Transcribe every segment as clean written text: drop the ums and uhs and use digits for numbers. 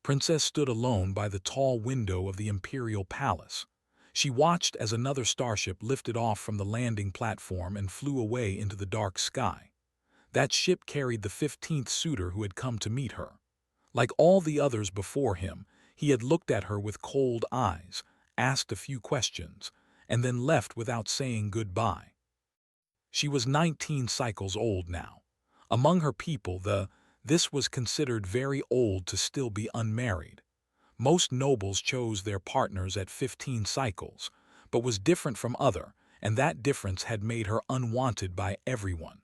Princess stood alone by the tall window of the imperial palace. She watched as another starship lifted off from the landing platform and flew away into the dark sky. That ship carried the 15th suitor who had come to meet her. Like all the others before him, he had looked at her with cold eyes, asked a few questions, and then left without saying goodbye. She was 19 cycles old now. Among her people, this was considered very old to still be unmarried. Most nobles chose their partners at 15 cycles, but was different from other, and that difference had made her unwanted by everyone.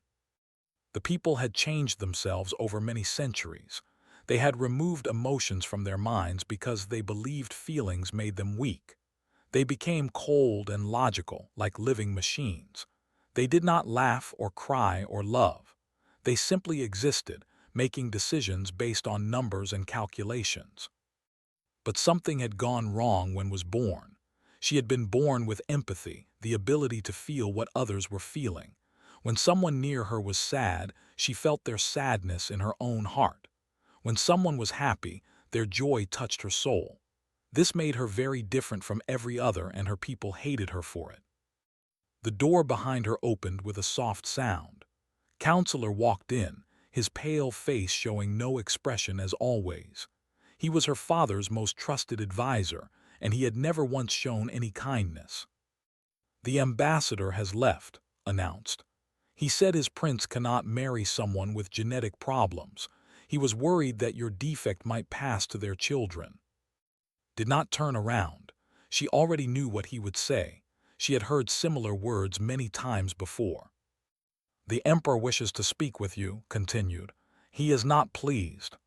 The people had changed themselves over many centuries. They had removed emotions from their minds because they believed feelings made them weak. They became cold and logical, like living machines. They did not laugh or cry or love. They simply existed, making decisions based on numbers and calculations. But something had gone wrong when was born. She had been born with empathy, the ability to feel what others were feeling. When someone near her was sad, she felt their sadness in her own heart. When someone was happy, their joy touched her soul. This made her very different from every other, and her people hated her for it. The door behind her opened with a soft sound. Counselor walked in, his pale face showing no expression as always. He was her father's most trusted advisor, and he had never once shown any kindness. "The ambassador has left," announced. "He said his prince cannot marry someone with genetic problems. He was worried that your defect might pass to their children." Did not turn around. She already knew what he would say. She had heard similar words many times before. "The emperor wishes to speak with you," continued. "He is not pleased."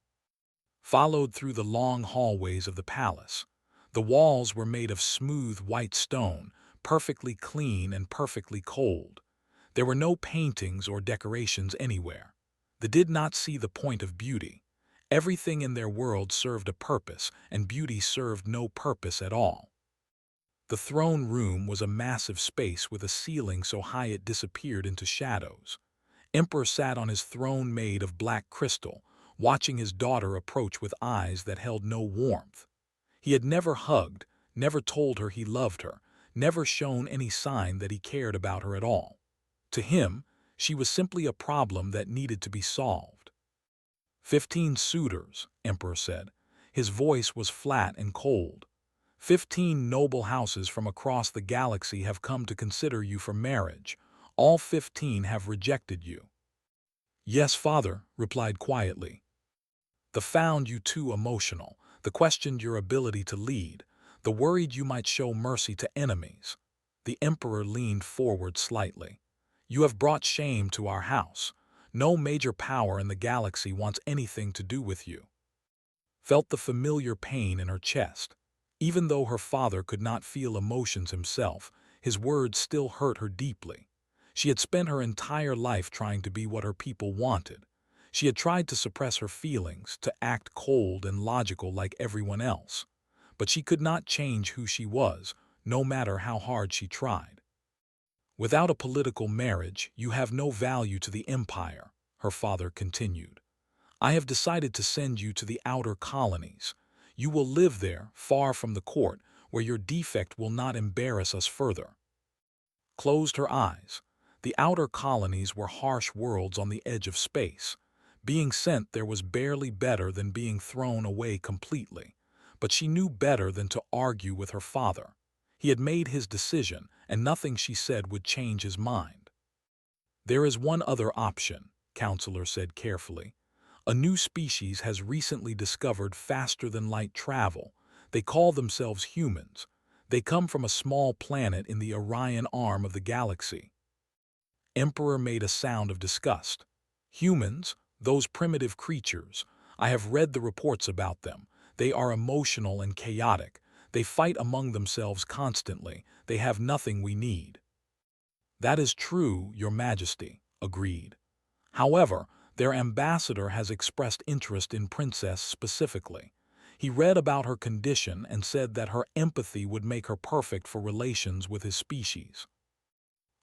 Followed through the long hallways of the palace. The walls were made of smooth white stone, perfectly clean and perfectly cold. There were no paintings or decorations anywhere. They did not see the point of beauty. Everything in their world served a purpose, and beauty served no purpose at all. The throne room was a massive space with a ceiling so high it disappeared into shadows. Emperor sat on his throne made of black crystal, watching his daughter approach with eyes that held no warmth. He had never hugged, never told her he loved her, never shown any sign that he cared about her at all. To him, she was simply a problem that needed to be solved. 15 suitors, Emperor said. His voice was flat and cold. 15 noble houses from across the galaxy have come to consider you for marriage. All 15 have rejected you. "Yes, father," replied quietly. "They found you too emotional. They questioned your ability to lead. They worried you might show mercy to enemies." The emperor leaned forward slightly. "You have brought shame to our house. No major power in the galaxy wants anything to do with you." Felt the familiar pain in her chest. Even though her father could not feel emotions himself, his words still hurt her deeply. She had spent her entire life trying to be what her people wanted. She had tried to suppress her feelings, to act cold and logical like everyone else. But she could not change who she was, no matter how hard she tried. "Without a political marriage, you have no value to the empire," her father continued. "I have decided to send you to the outer colonies. You will live there, far from the court, where your defect will not embarrass us further." Closed her eyes. The outer colonies were harsh worlds on the edge of space. Being sent there was barely better than being thrown away completely. But she knew better than to argue with her father. He had made his decision, and nothing she said would change his mind. "There is one other option," Counselor said carefully. "A new species has recently discovered faster-than-light travel. They call themselves humans. They come from a small planet in the Orion arm of the galaxy." Emperor made a sound of disgust. "Humans? Those primitive creatures. I have read the reports about them. They are emotional and chaotic. They fight among themselves constantly. They have nothing we need." "That is true, Your Majesty," agreed. "However, their ambassador has expressed interest in Princess specifically. He read about her condition and said that her empathy would make her perfect for relations with his species."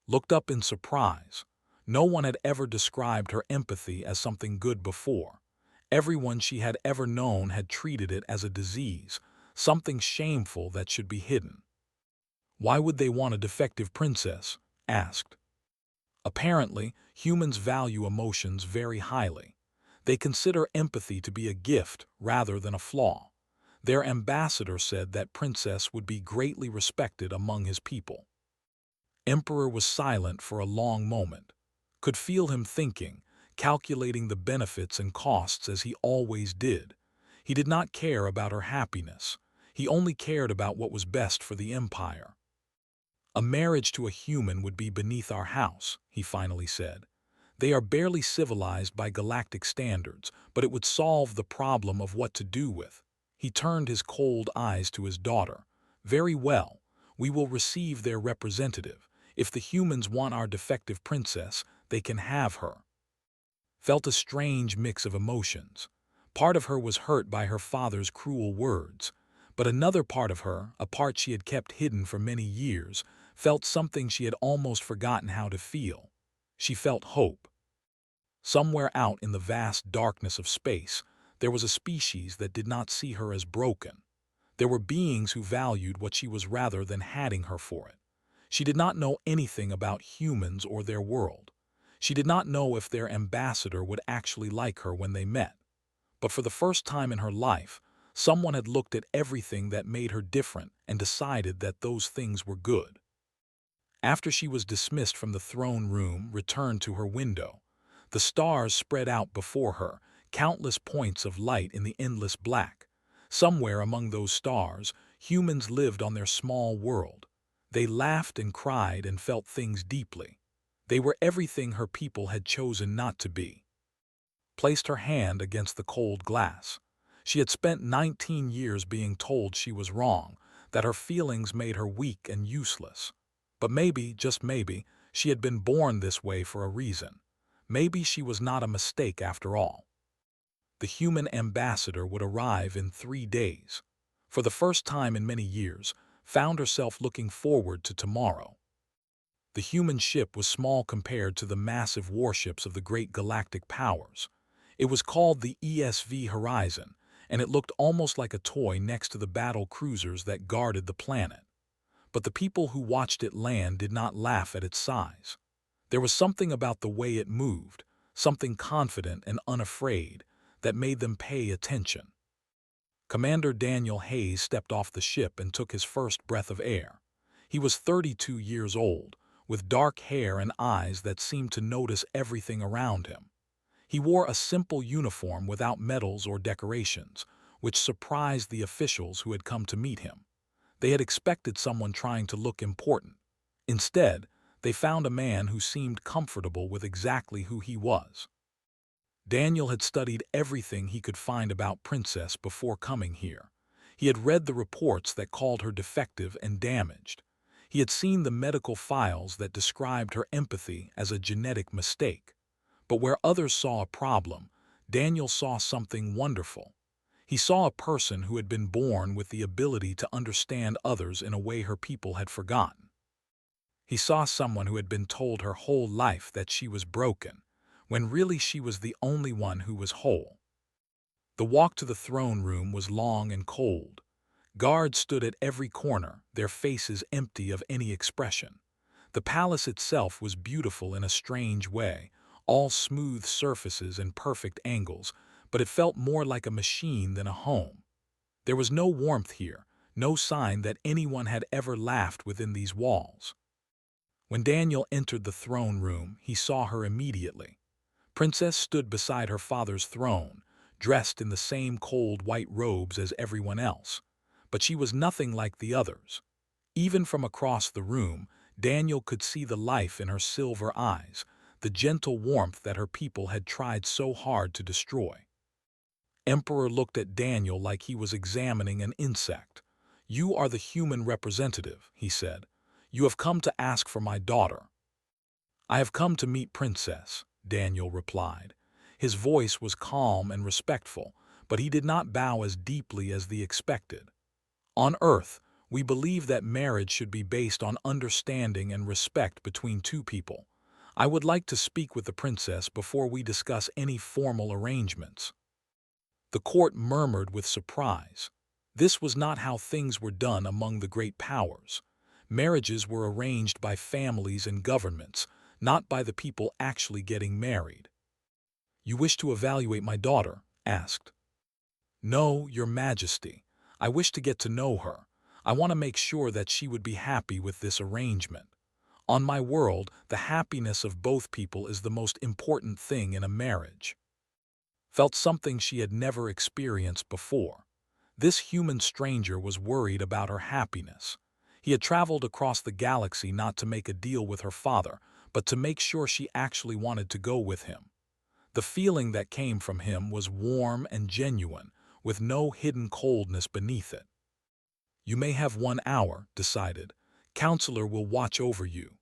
Looked up in surprise. No one had ever described her empathy as something good before. Everyone she had ever known had treated it as a disease, something shameful that should be hidden. Why would they want a defective princess? Asked. Apparently, humans value emotions very highly. They consider empathy to be a gift rather than a flaw. Their ambassador said that Princess would be greatly respected among his people. Emperor was silent for a long moment. Could feel him thinking, calculating the benefits and costs as he always did. He did not care about her happiness. He only cared about what was best for the empire. A marriage to a human would be beneath our house, he finally said. They are barely civilized by galactic standards, but it would solve the problem of what to do with. He turned his cold eyes to his daughter. Very well, we will receive their representative. If the humans want our defective princess, they can have her. Felt a strange mix of emotions. Part of her was hurt by her father's cruel words, but another part of her, a part she had kept hidden for many years, felt something she had almost forgotten how to feel. She felt hope. Somewhere out in the vast darkness of space, there was a species that did not see her as broken. There were beings who valued what she was rather than hating her for it. She did not know anything about humans or their world. She did not know if their ambassador would actually like her when they met. But for the first time in her life, someone had looked at everything that made her different and decided that those things were good. After she was dismissed from the throne room, returned to her window. The stars spread out before her, countless points of light in the endless black. Somewhere among those stars, humans lived on their small world. They laughed and cried and felt things deeply. They were everything her people had chosen not to be. Placed her hand against the cold glass. She had spent 19 years being told she was wrong, that her feelings made her weak and useless. But maybe, just maybe, she had been born this way for a reason. Maybe she was not a mistake after all. The human ambassador would arrive in 3 days. For the first time in many years, found herself looking forward to tomorrow. The human ship was small compared to the massive warships of the great galactic powers. It was called the ESV Horizon, and it looked almost like a toy next to the battle cruisers that guarded the planet. But the people who watched it land did not laugh at its size. There was something about the way it moved, something confident and unafraid, that made them pay attention. Commander Daniel Hayes stepped off the ship and took his first breath of air. He was 32 years old, with dark hair and eyes that seemed to notice everything around him. He wore a simple uniform without medals or decorations, which surprised the officials who had come to meet him. They had expected someone trying to look important. Instead, they found a man who seemed comfortable with exactly who he was. Daniel had studied everything he could find about Princess before coming here. He had read the reports that called her defective and damaged. He had seen the medical files that described her empathy as a genetic mistake. But where others saw a problem, Daniel saw something wonderful. He saw a person who had been born with the ability to understand others in a way her people had forgotten. He saw someone who had been told her whole life that she was broken, when really she was the only one who was whole. The walk to the throne room was long and cold. Guards stood at every corner, their faces empty of any expression. The palace itself was beautiful in a strange way, all smooth surfaces and perfect angles, but it felt more like a machine than a home. There was no warmth here, no sign that anyone had ever laughed within these walls. When Daniel entered the throne room, he saw her immediately. Princess stood beside her father's throne, dressed in the same cold white robes as everyone else. But she was nothing like the others. Even from across the room, Daniel could see the life in her silver eyes, the gentle warmth that her people had tried so hard to destroy. Emperor looked at Daniel like he was examining an insect. "You are the human representative," he said. "You have come to ask for my daughter." "I have come to meet Princess," Daniel replied. His voice was calm and respectful, but he did not bow as deeply as the expected. "On Earth, we believe that marriage should be based on understanding and respect between two people. I would like to speak with the princess before we discuss any formal arrangements." The court murmured with surprise. This was not how things were done among the great powers. Marriages were arranged by families and governments, not by the people actually getting married. "You wish to evaluate my daughter?" asked. "No, Your Majesty. I wish to get to know her. I want to make sure that she would be happy with this arrangement. On my world, the happiness of both people is the most important thing in a marriage." Felt something she had never experienced before. This human stranger was worried about her happiness. He had traveled across the galaxy not to make a deal with her father, but to make sure she actually wanted to go with him. The feeling that came from him was warm and genuine, with no hidden coldness beneath it. "You may have 1 hour," decided. "Counselor will watch over you."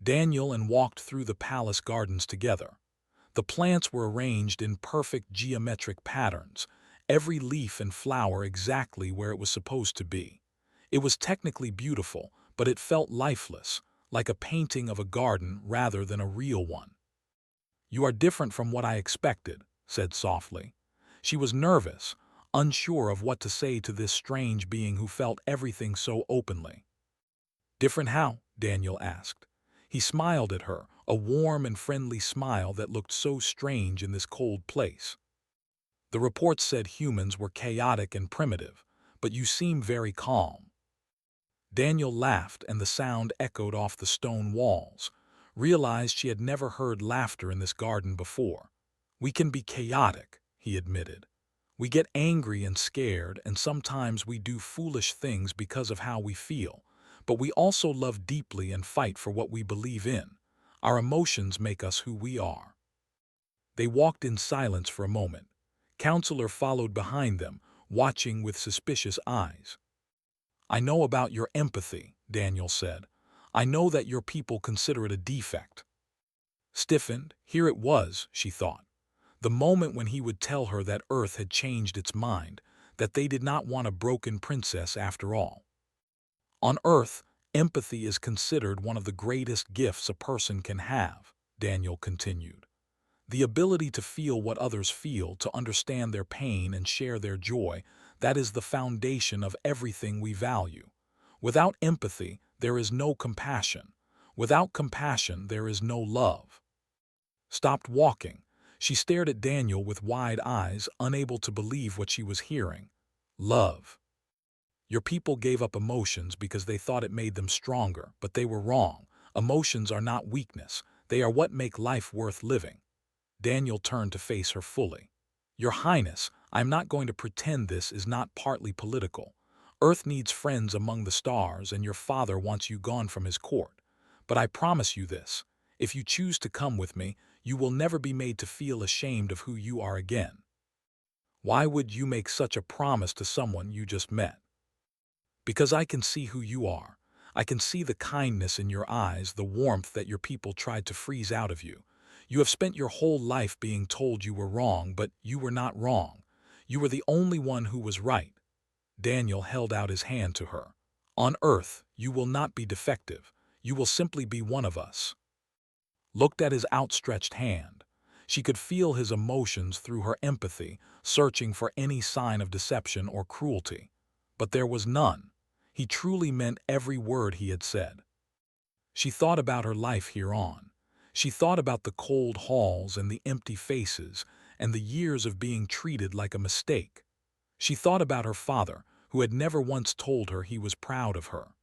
Daniel and walked through the palace gardens together. The plants were arranged in perfect geometric patterns, every leaf and flower exactly where it was supposed to be. It was technically beautiful, but it felt lifeless, like a painting of a garden rather than a real one. "You are different from what I expected," said softly. She was nervous, unsure of what to say to this strange being who felt everything so openly. "Different how?" Daniel asked. He smiled at her, a warm and friendly smile that looked so strange in this cold place. "The reports said humans were chaotic and primitive, but you seem very calm." Daniel laughed, and the sound echoed off the stone walls. Realized she had never heard laughter in this garden before. "We can be chaotic," he admitted. "We get angry and scared, and sometimes we do foolish things because of how we feel. But we also love deeply and fight for what we believe in. Our emotions make us who we are." They walked in silence for a moment. Counselor followed behind them, watching with suspicious eyes. "I know about your empathy," Daniel said. "I know that your people consider it a defect." Stiffened, here it was, she thought. The moment when he would tell her that Earth had changed its mind, that they did not want a broken princess after all. "On Earth, empathy is considered one of the greatest gifts a person can have," Daniel continued. "The ability to feel what others feel, to understand their pain and share their joy, that is the foundation of everything we value. Without empathy, there is no compassion. Without compassion, there is no love." Stopped walking. She stared at Daniel with wide eyes, unable to believe what she was hearing. "Love. Your people gave up emotions because they thought it made them stronger, but they were wrong. Emotions are not weakness. They are what make life worth living." Daniel turned to face her fully. "Your Highness, I am not going to pretend this is not partly political. Earth needs friends among the stars, and your father wants you gone from his court. But I promise you this. If you choose to come with me, you will never be made to feel ashamed of who you are again." "Why would you make such a promise to someone you just met?" "Because I can see who you are. I can see the kindness in your eyes, the warmth that your people tried to freeze out of you. You have spent your whole life being told you were wrong, but you were not wrong. You were the only one who was right." Daniel held out his hand to her. "On Earth, you will not be defective. You will simply be one of us." Looked at his outstretched hand. She could feel his emotions through her empathy, searching for any sign of deception or cruelty. But there was none. He truly meant every word he had said. She thought about her life here on. She thought about the cold halls and the empty faces and the years of being treated like a mistake. She thought about her father, who had never once told her he was proud of her.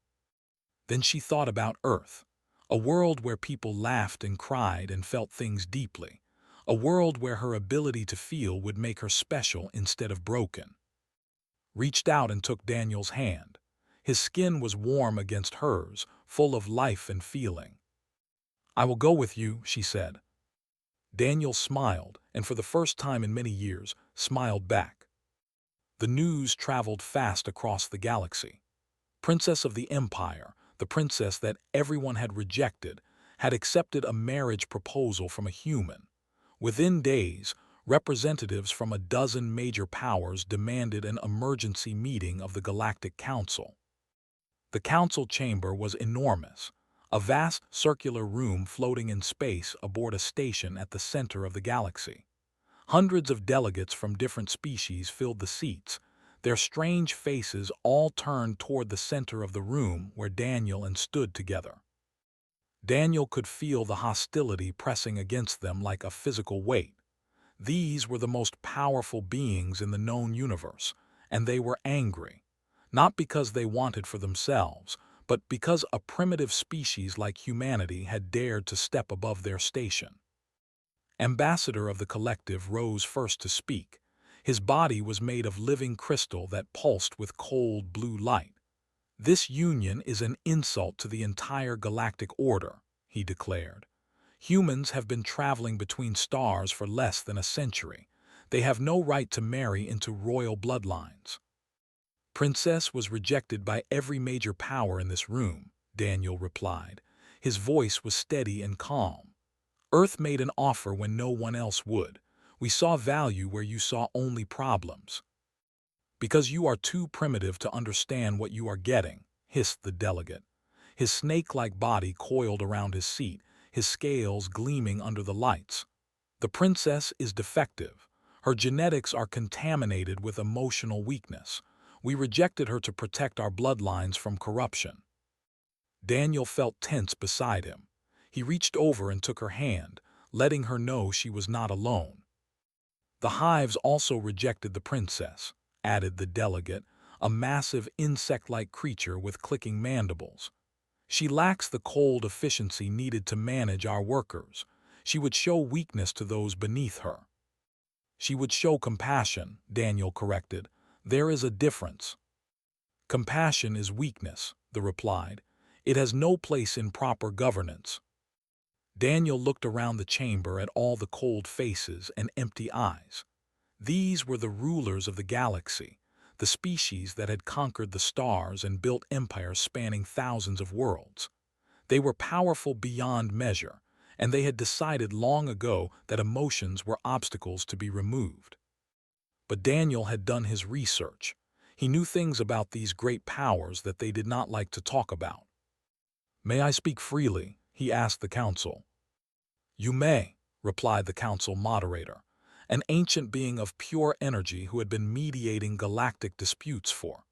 Then she thought about Earth, a world where people laughed and cried and felt things deeply, a world where her ability to feel would make her special instead of broken. Reached out and took Daniel's hand. His skin was warm against hers, full of life and feeling. "I will go with you," she said. Daniel smiled, and for the first time in many years, smiled back. The news traveled fast across the galaxy. Princess of the Empire, the princess that everyone had rejected, had accepted a marriage proposal from a human. Within days, representatives from a dozen major powers demanded an emergency meeting of the Galactic Council. The council chamber was enormous, a vast circular room floating in space aboard a station at the center of the galaxy. Hundreds of delegates from different species filled the seats, their strange faces all turned toward the center of the room where Daniel and stood together. Daniel could feel the hostility pressing against them like a physical weight. These were the most powerful beings in the known universe, and they were angry, not because they wanted for themselves, but because a primitive species like humanity had dared to step above their station. Ambassador of the collective rose first to speak. His body was made of living crystal that pulsed with cold blue light. "This union is an insult to the entire galactic order," he declared. "Humans have been traveling between stars for less than a century. They have no right to marry into royal bloodlines." "Princess was rejected by every major power in this room," Daniel replied. His voice was steady and calm. "Earth made an offer when no one else would. We saw value where you saw only problems." "Because you are too primitive to understand what you are getting," hissed the delegate. His snake-like body coiled around his seat, his scales gleaming under the lights. "The princess is defective. Her genetics are contaminated with emotional weakness. We rejected her to protect our bloodlines from corruption." Daniel felt tense beside him. He reached over and took her hand, letting her know she was not alone. "The hives also rejected the princess," added the delegate, a massive insect-like creature with clicking mandibles. "She lacks the cold efficiency needed to manage our workers. She would show weakness to those beneath her." "She would show compassion," Daniel corrected. "There is a difference." "Compassion is weakness," the replied. "It has no place in proper governance." Daniel looked around the chamber at all the cold faces and empty eyes. These were the rulers of the galaxy, the species that had conquered the stars and built empires spanning thousands of worlds. They were powerful beyond measure, and they had decided long ago that emotions were obstacles to be removed. But Daniel had done his research. He knew things about these great powers that they did not like to talk about. "May I speak freely?" he asked the council. "You may," replied the council moderator, an ancient being of pure energy who had been mediating galactic disputes for.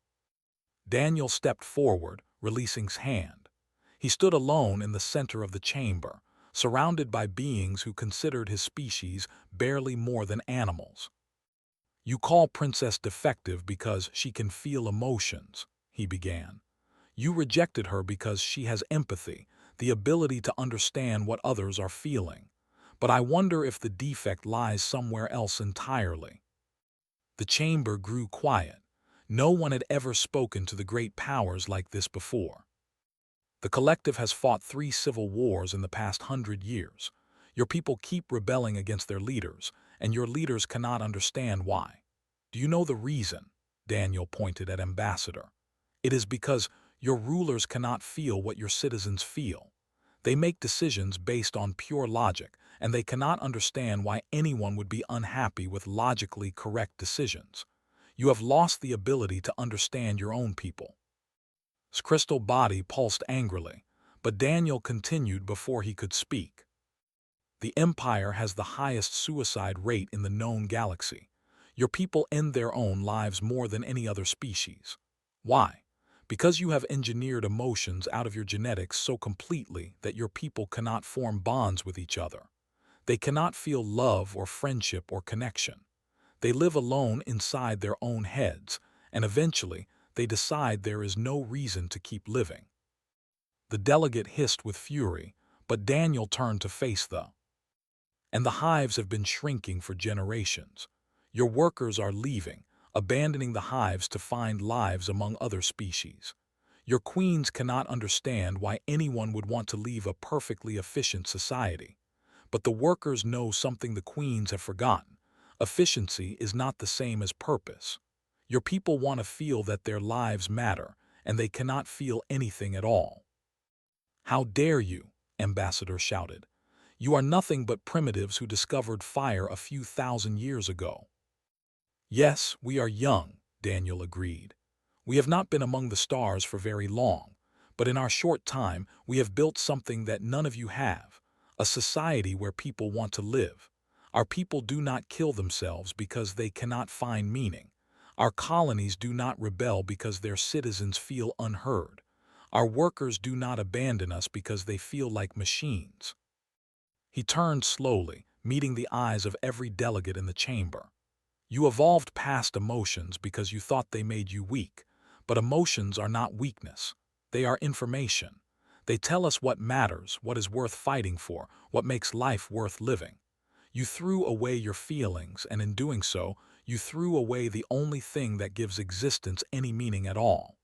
Daniel stepped forward, releasing his hand. He stood alone in the center of the chamber, surrounded by beings who considered his species barely more than animals. "You call Princess defective because she can feel emotions," he began. "You rejected her because she has empathy, the ability to understand what others are feeling. But I wonder if the defect lies somewhere else entirely." The chamber grew quiet. No one had ever spoken to the great powers like this before. "The collective has fought 3 civil wars in the past 100 years. Your people keep rebelling against their leaders, and your leaders cannot understand why. Do you know the reason?" Daniel pointed at Ambassador. "It is because your rulers cannot feel what your citizens feel. They make decisions based on pure logic, and they cannot understand why anyone would be unhappy with logically correct decisions. You have lost the ability to understand your own people." His crystal body pulsed angrily, but Daniel continued before he could speak. "The Empire has the highest suicide rate in the known galaxy. Your people end their own lives more than any other species. Why? Because you have engineered emotions out of your genetics so completely that your people cannot form bonds with each other. They cannot feel love or friendship or connection. They live alone inside their own heads, and eventually they decide there is no reason to keep living." The delegate hissed with fury, but Daniel turned to face them. "And the hives have been shrinking for generations. Your workers are leaving, abandoning the hives to find lives among other species. Your queens cannot understand why anyone would want to leave a perfectly efficient society. But the workers know something the queens have forgotten. Efficiency is not the same as purpose. Your people want to feel that their lives matter, and they cannot feel anything at all." "How dare you?" Ambassador shouted. "You are nothing but primitives who discovered fire a few thousand years ago." "Yes, we are young," Daniel agreed. "We have not been among the stars for very long, but in our short time we have built something that none of you have, a society where people want to live, Our people do not kill themselves because they cannot find meaning. Our colonies do not rebel because their citizens feel unheard. Our workers do not abandon us because they feel like machines. He turned slowly, meeting the eyes of every delegate in the chamber. You evolved past emotions because you thought they made you weak, but emotions are not weakness. They are information. They tell us what matters, what is worth fighting for, what makes life worth living. You threw away your feelings, and in doing so, you threw away the only thing that gives existence any meaning at all.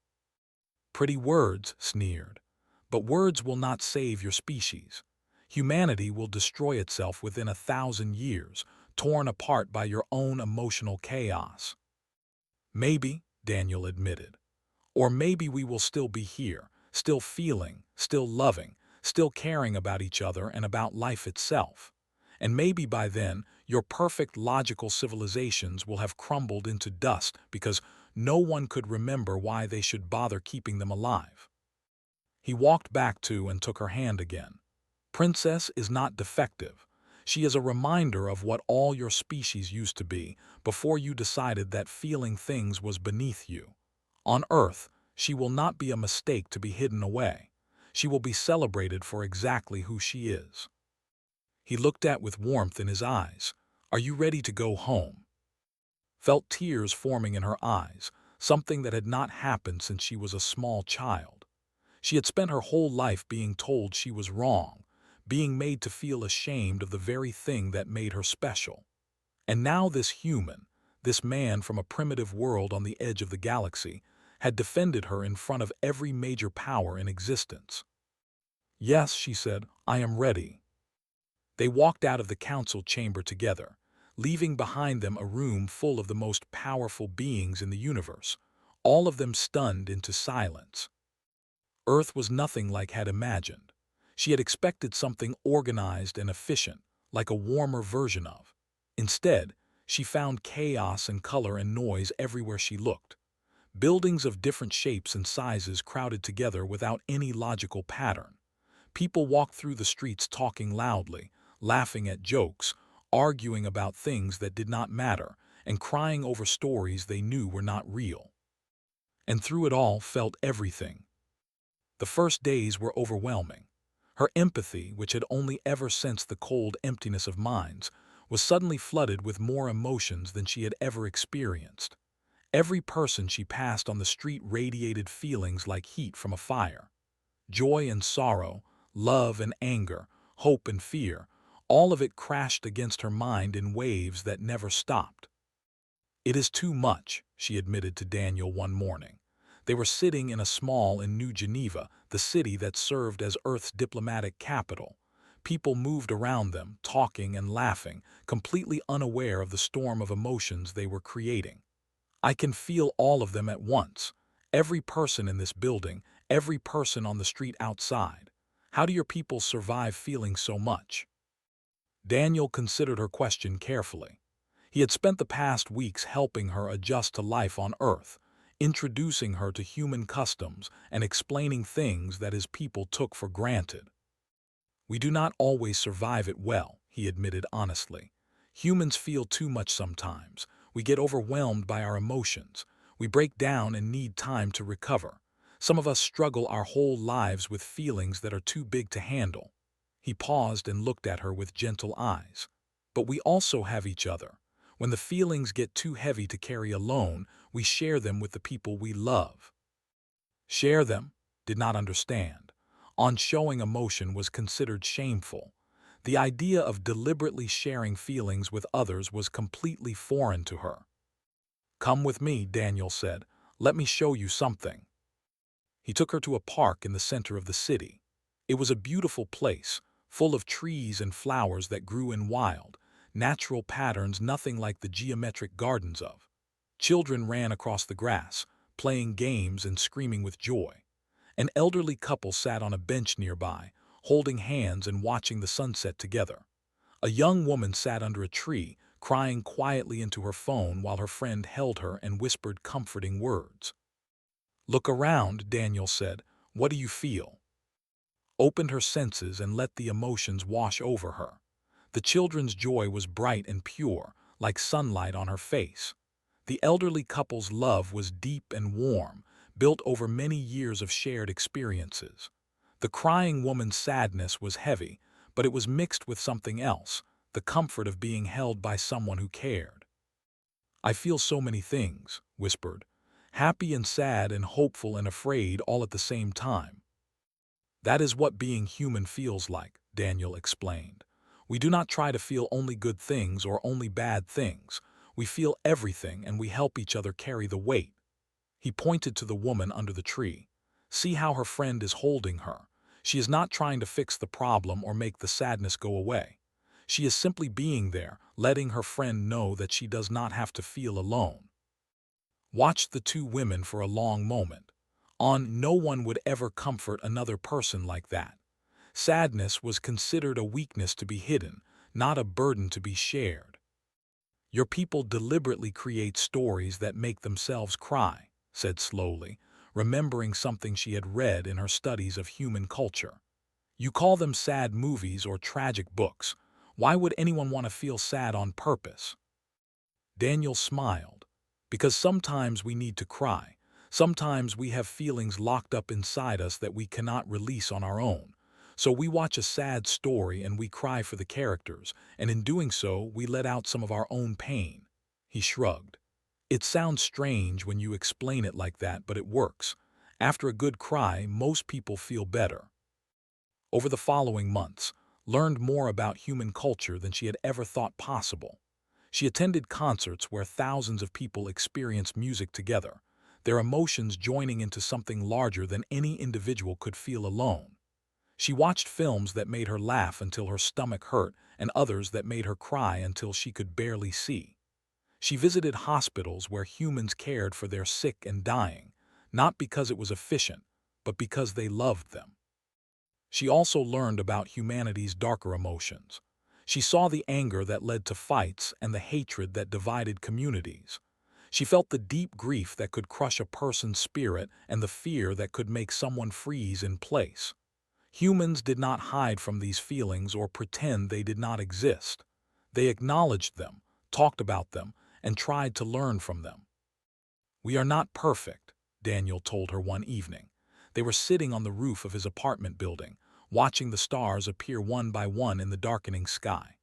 Pretty words, sneered. But words will not save your species. Humanity will destroy itself within 1,000 years, torn apart by your own emotional chaos. Maybe, Daniel admitted. Or maybe we will still be here, still feeling, still loving, still caring about each other and about life itself. And maybe by then, your perfect logical civilizations will have crumbled into dust because no one could remember why they should bother keeping them alive. He walked back to and took her hand again. Princess is not defective. She is a reminder of what all your species used to be before you decided that feeling things was beneath you. On Earth, she will not be a mistake to be hidden away. She will be celebrated for exactly who she is. He looked at with warmth in his eyes. Are you ready to go home? Felt tears forming in her eyes, something that had not happened since she was a small child. She had spent her whole life being told she was wrong, being made to feel ashamed of the very thing that made her special. And now this human, this man from a primitive world on the edge of the galaxy, had defended her in front of every major power in existence. Yes, she said, I am ready. They walked out of the council chamber together, leaving behind them a room full of the most powerful beings in the universe, all of them stunned into silence. Earth was nothing like had imagined. She had expected something organized and efficient, like a warmer version of. Instead, she found chaos and color and noise everywhere she looked. Buildings of different shapes and sizes crowded together without any logical pattern. People walked through the streets talking loudly, laughing at jokes, arguing about things that did not matter, and crying over stories they knew were not real. And through it all felt everything. The first days were overwhelming. Her empathy, which had only ever sensed the cold emptiness of minds, was suddenly flooded with more emotions than she had ever experienced. Every person she passed on the street radiated feelings like heat from a fire. Joy and sorrow, love and anger, hope and fear, all of it crashed against her mind in waves that never stopped. It is too much, she admitted to Daniel one morning. They were sitting in a small in New Geneva, the city that served as Earth's diplomatic capital. People moved around them, talking and laughing, completely unaware of the storm of emotions they were creating. I can feel all of them at once. Every person in this building, every person on the street outside. How do your people survive feeling so much? Daniel considered her question carefully. He had spent the past weeks helping her adjust to life on Earth, introducing her to human customs and explaining things that his people took for granted. We do not always survive it well, he admitted honestly. Humans feel too much sometimes. We get overwhelmed by our emotions. We break down and need time to recover. Some of us struggle our whole lives with feelings that are too big to handle. He paused and looked at her with gentle eyes. But we also have each other. When the feelings get too heavy to carry alone, we share them with the people we love. Share them? Did not understand. On showing emotion was considered shameful. The idea of deliberately sharing feelings with others was completely foreign to her. Come with me, Daniel said. Let me show you something. He took her to a park in the center of the city. It was a beautiful place, full of trees and flowers that grew in wild, natural patterns nothing like the geometric gardens of. Children ran across the grass, playing games and screaming with joy. An elderly couple sat on a bench nearby, holding hands and watching the sunset together. A young woman sat under a tree, crying quietly into her phone while her friend held her and whispered comforting words. Look around, Daniel said. What do you feel? Opened her senses and let the emotions wash over her. The children's joy was bright and pure, like sunlight on her face. The elderly couple's love was deep and warm, built over many years of shared experiences. The crying woman's sadness was heavy, but it was mixed with something else, the comfort of being held by someone who cared. "I feel so many things," whispered, "happy and sad and hopeful and afraid all at the same time." "That is what being human feels like," Daniel explained. "We do not try to feel only good things or only bad things. We feel everything and we help each other carry the weight." He pointed to the woman under the tree. "See how her friend is holding her. She is not trying to fix the problem or make the sadness go away. She is simply being there, letting her friend know that she does not have to feel alone." Watched the two women for a long moment. No one would ever comfort another person like that. Sadness was considered a weakness to be hidden, not a burden to be shared. "Your people deliberately create stories that make themselves cry," said slowly, remembering something she had read in her studies of human culture. "You call them sad movies or tragic books. Why would anyone want to feel sad on purpose?" Daniel smiled. "Because sometimes we need to cry. Sometimes we have feelings locked up inside us that we cannot release on our own. So we watch a sad story and we cry for the characters, and in doing so, we let out some of our own pain." He shrugged. "It sounds strange when you explain it like that, but it works. After a good cry, most people feel better." Over the following months, learned more about human culture than she had ever thought possible. She attended concerts where thousands of people experienced music together, their emotions joining into something larger than any individual could feel alone. She watched films that made her laugh until her stomach hurt and others that made her cry until she could barely see. She visited hospitals where humans cared for their sick and dying, not because it was efficient, but because they loved them. She also learned about humanity's darker emotions. She saw the anger that led to fights and the hatred that divided communities. She felt the deep grief that could crush a person's spirit and the fear that could make someone freeze in place. Humans did not hide from these feelings or pretend they did not exist. They acknowledged them, talked about them, and tried to learn from them. "We are not perfect," Daniel told her one evening. They were sitting on the roof of his apartment building, watching the stars appear one by one in the darkening sky.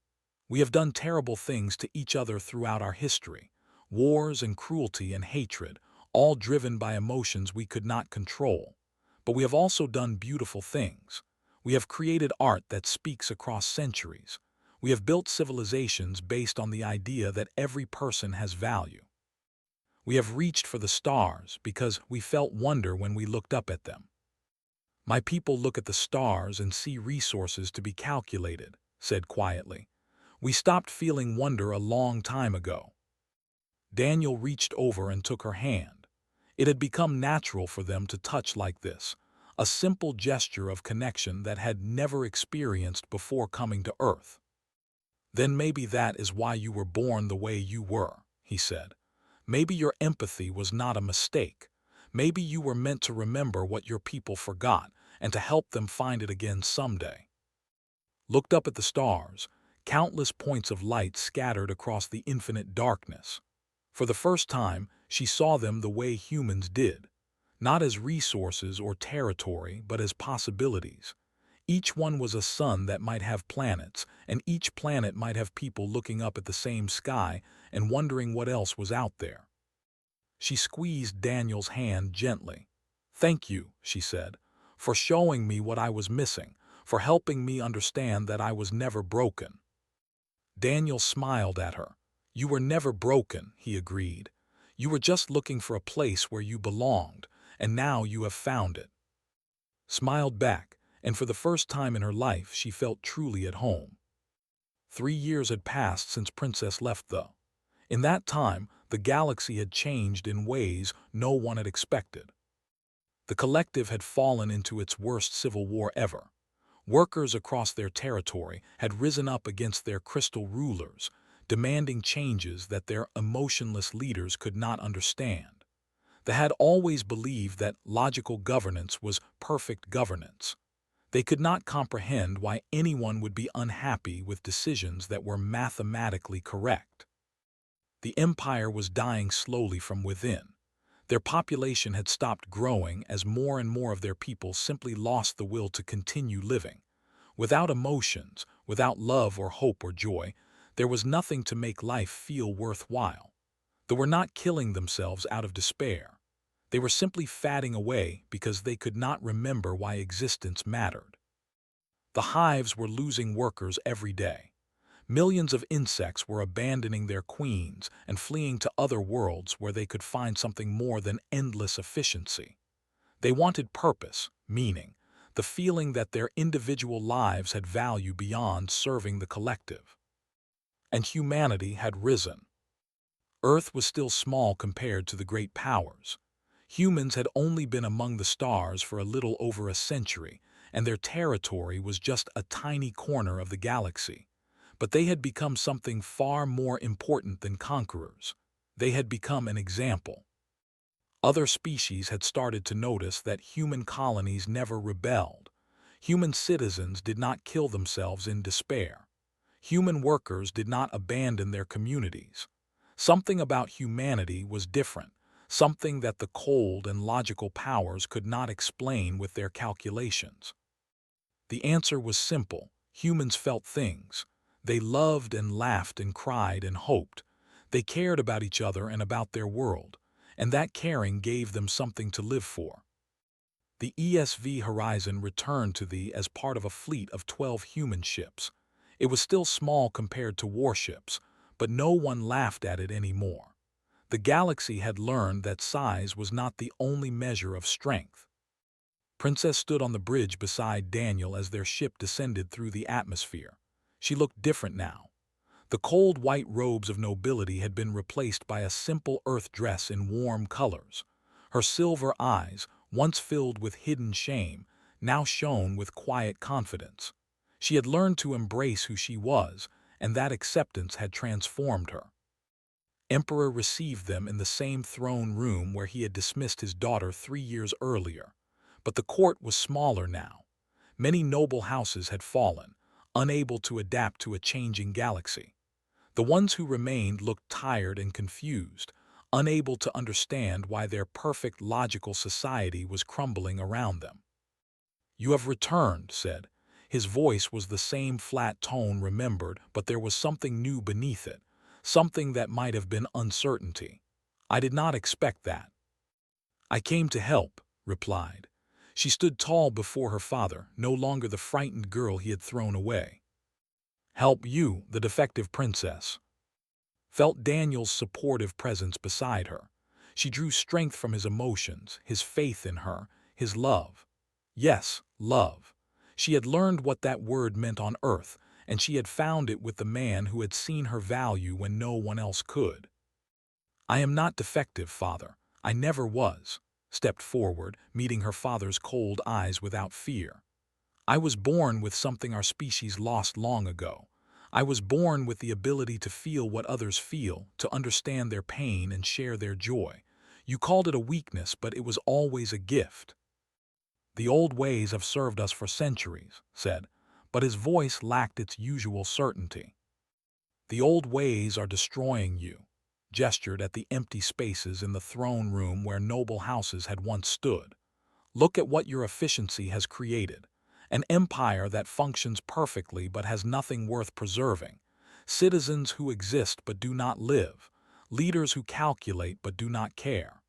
"We have done terrible things to each other throughout our history, wars and cruelty and hatred, all driven by emotions we could not control. But we have also done beautiful things. We have created art that speaks across centuries. We have built civilizations based on the idea that every person has value. We have reached for the stars because we felt wonder when we looked up at them." "My people look at the stars and see resources to be calculated," said quietly. "We stopped feeling wonder a long time ago." Daniel reached over and took her hand. It had become natural for them to touch like this, a simple gesture of connection that had never experienced before coming to Earth. "Then maybe that is why you were born the way you were," he said. "Maybe your empathy was not a mistake. Maybe you were meant to remember what your people forgot and to help them find it again someday." Looked up at the stars, countless points of light scattered across the infinite darkness. For the first time, she saw them the way humans did, not as resources or territory, but as possibilities. Each one was a sun that might have planets, and each planet might have people looking up at the same sky and wondering what else was out there. She squeezed Daniel's hand gently. "Thank you," she said, "for showing me what I was missing, for helping me understand that I was never broken." Daniel smiled at her. "You were never broken," he agreed. "You were just looking for a place where you belonged, and now you have found it." Smiled back, and for the first time in her life she felt truly at home. 3 years had passed since Princess left, though. In that time, the galaxy had changed in ways no one had expected. The collective had fallen into its worst civil war ever. Workers across their territory had risen up against their crystal rulers, demanding changes that their emotionless leaders could not understand. They had always believed that logical governance was perfect governance. They could not comprehend why anyone would be unhappy with decisions that were mathematically correct. The empire was dying slowly from within. Their population had stopped growing as more and more of their people simply lost the will to continue living. Without emotions, without love or hope or joy, there was nothing to make life feel worthwhile. They were not killing themselves out of despair. They were simply fatting away because they could not remember why existence mattered. The hives were losing workers every day. Millions of insects were abandoning their queens and fleeing to other worlds where they could find something more than endless efficiency. They wanted purpose, meaning, the feeling that their individual lives had value beyond serving the collective. And humanity had risen. Earth was still small compared to the great powers. Humans had only been among the stars for a little over a century, and their territory was just a tiny corner of the galaxy. But they had become something far more important than conquerors. They had become an example. Other species had started to notice that human colonies never rebelled. Human citizens did not kill themselves in despair. Human workers did not abandon their communities. Something about humanity was different, something that the cold and logical powers could not explain with their calculations. The answer was simple. Humans felt things. They loved and laughed and cried and hoped. They cared about each other and about their world, and that caring gave them something to live for. The ESV Horizon returned to thee as part of a fleet of 12 human ships. It was still small compared to warships, but no one laughed at it anymore. The galaxy had learned that size was not the only measure of strength. Princess stood on the bridge beside Daniel as their ship descended through the atmosphere. She looked different now. The cold white robes of nobility had been replaced by a simple earth dress in warm colors. Her silver eyes, once filled with hidden shame, now shone with quiet confidence. She had learned to embrace who she was, and that acceptance had transformed her. Emperor received them in the same throne room where he had dismissed his daughter 3 years earlier. But the court was smaller now. Many noble houses had fallen, unable to adapt to a changing galaxy. The ones who remained looked tired and confused, unable to understand why their perfect logical society was crumbling around them. "You have returned," said. His voice was the same flat tone remembered, but there was something new beneath it, something that might have been uncertainty. "I did not expect that." "I came to help," replied. She stood tall before her father, no longer the frightened girl he had thrown away. "Help you, the defective princess." Felt Daniel's supportive presence beside her. She drew strength from his emotions, his faith in her, his love. Yes, love. She had learned what that word meant on Earth, and she had found it with the man who had seen her value when no one else could. "I am not defective, father. I never was," stepped forward, meeting her father's cold eyes without fear. "I was born with something our species lost long ago. I was born with the ability to feel what others feel, to understand their pain and share their joy. You called it a weakness, but it was always a gift." "The old ways have served us for centuries," said, but his voice lacked its usual certainty. "The old ways are destroying you," gestured at the empty spaces in the throne room where noble houses had once stood. "Look at what your efficiency has created. An empire that functions perfectly but has nothing worth preserving. Citizens who exist but do not live. Leaders who calculate but do not care."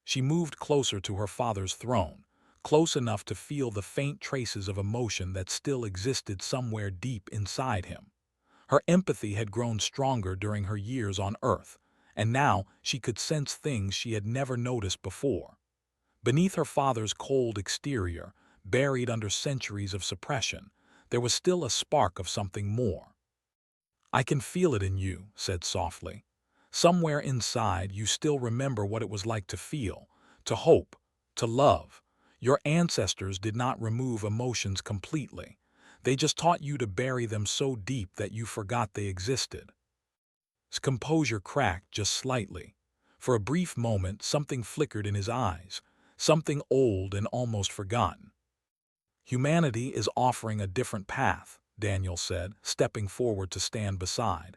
She moved closer to her father's throne, close enough to feel the faint traces of emotion that still existed somewhere deep inside him. Her empathy had grown stronger during her years on Earth, and now she could sense things she had never noticed before. Beneath her father's cold exterior, buried under centuries of suppression, there was still a spark of something more. "I can feel it in you," said softly. "Somewhere inside you still remember what it was like to feel, to hope, to love. Your ancestors did not remove emotions completely. They just taught you to bury them so deep that you forgot they existed." His composure cracked just slightly. For a brief moment, something flickered in his eyes, something old and almost forgotten. Humanity is offering a different path, Daniel said, stepping forward to stand beside.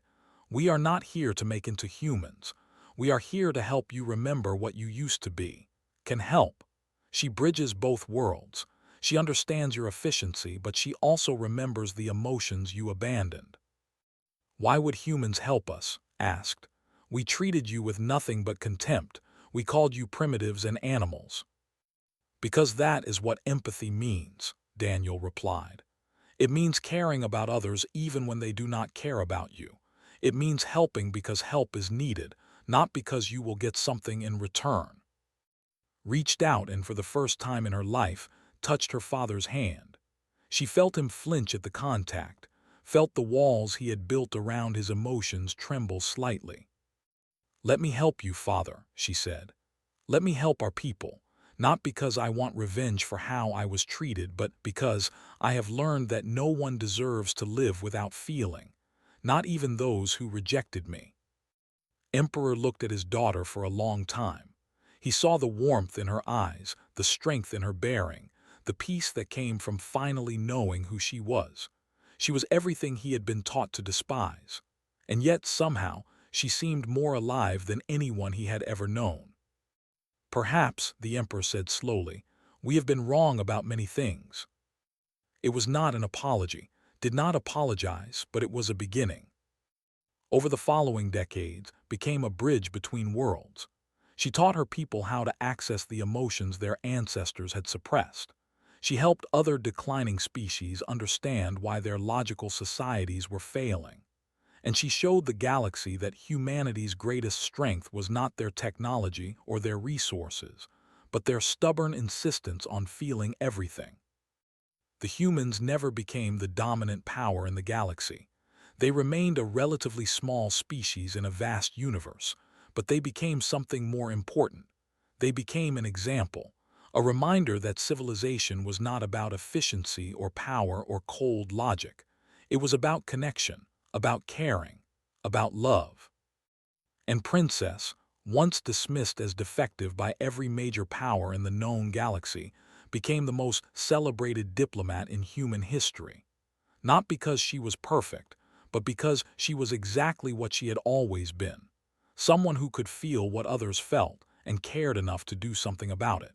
We are not here to make into humans. We are here to help you remember what you used to be. Can help. She bridges both worlds. She understands your efficiency, but she also remembers the emotions you abandoned. Why would humans help us? Asked. We treated you with nothing but contempt. We called you primitives and animals. Because that is what empathy means, Daniel replied. It means caring about others even when they do not care about you. It means helping because help is needed, not because you will get something in return. Reached out and for the first time in her life, touched her father's hand. She felt him flinch at the contact, felt the walls he had built around his emotions tremble slightly. Let me help you, father, she said. Let me help our people, not because I want revenge for how I was treated, but because I have learned that no one deserves to live without feeling, not even those who rejected me. Emperor looked at his daughter for a long time. He saw the warmth in her eyes, the strength in her bearing, the peace that came from finally knowing who she was. She was everything he had been taught to despise. And yet, somehow, she seemed more alive than anyone he had ever known. Perhaps, the emperor said slowly, we have been wrong about many things. It was not an apology, did not apologize, but it was a beginning. Over the following decades, became a bridge between worlds. She taught her people how to access the emotions their ancestors had suppressed. She helped other declining species understand why their logical societies were failing. And she showed the galaxy that humanity's greatest strength was not their technology or their resources, but their stubborn insistence on feeling everything. The humans never became the dominant power in the galaxy. They remained a relatively small species in a vast universe, but they became something more important. They became an example, a reminder that civilization was not about efficiency or power or cold logic. It was about connection, about caring, about love. And Princess, once dismissed as defective by every major power in the known galaxy, became the most celebrated diplomat in human history. Not because she was perfect, but because she was exactly what she had always been. Someone who could feel what others felt and cared enough to do something about it.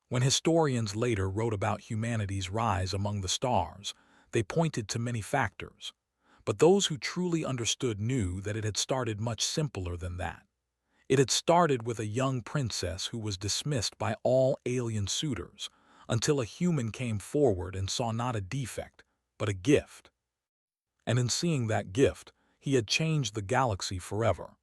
When historians later wrote about humanity's rise among the stars, they pointed to many factors. But those who truly understood knew that it had started much simpler than that. It had started with a young princess who was dismissed by all alien suitors, until a human came forward and saw not a defect, but a gift. And in seeing that gift, he had changed the galaxy forever.